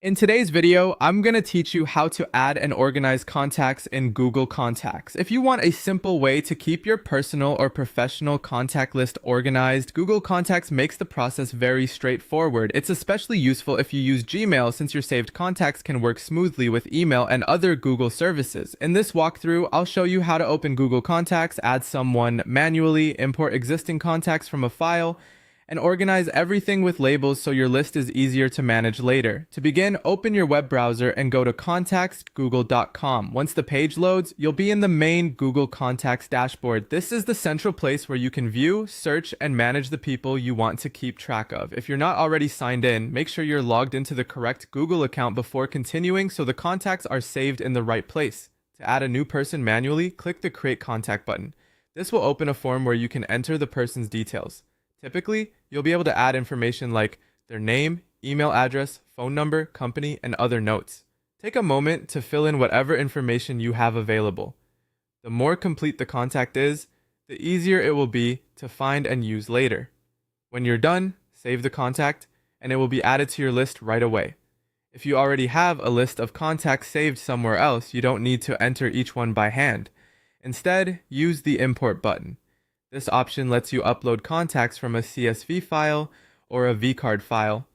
In today's video, I'm going to teach you how to add and organize contacts in Google Contacts. If you want a simple way to keep your personal or professional contact list organized, Google Contacts makes the process very straightforward. It's especially useful if you use Gmail, since your saved contacts can work smoothly with email and other Google services. In this walkthrough, I'll show you how to open Google Contacts, add someone manually, import existing contacts from a file, and organize everything with labels so your list is easier to manage later. To begin, open your web browser and go to contactsgoogle.com. Once the page loads, you'll be in the main Google Contacts dashboard. This is the central place where you can view, search, and manage the people you want to keep track of. If you're not already signed in, make sure you're logged into the correct Google account before continuing so the contacts are saved in the right place. To add a new person manually, click the Create Contact button. This will open a form where you can enter the person's details. Typically, you'll be able to add information like their name, email address, phone number, company, and other notes. Take a moment to fill in whatever information you have available. The more complete the contact is, the easier it will be to find and use later. When you're done, save the contact, and it will be added to your list right away. If you already have a list of contacts saved somewhere else, you don't need to enter each one by hand. Instead, use the Import button. This option lets you upload contacts from a CSV file or a vCard file.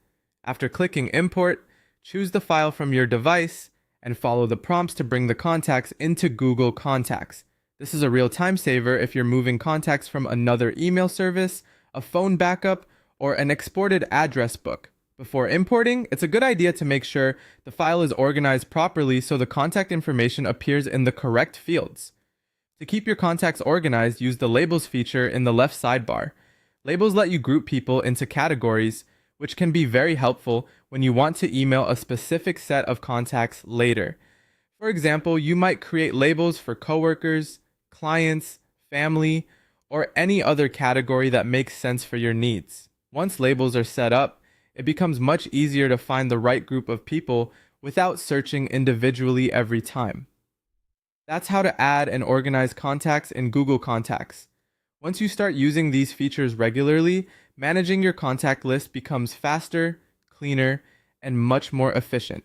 After clicking Import, choose the file from your device and follow the prompts to bring the contacts into Google Contacts. This is a real time saver if you're moving contacts from another email service, a phone backup, or an exported address book. Before importing, it's a good idea to make sure the file is organized properly so the contact information appears in the correct fields. To keep your contacts organized, use the Labels feature in the left sidebar. Labels let you group people into categories, which can be very helpful when you want to email a specific set of contacts later. For example, you might create labels for coworkers, clients, family, or any other category that makes sense for your needs. Once labels are set up, it becomes much easier to find the right group of people without searching individually every time. That's how to add and organize contacts in Google Contacts. Once you start using these features regularly, managing your contact list becomes faster, cleaner, and much more efficient.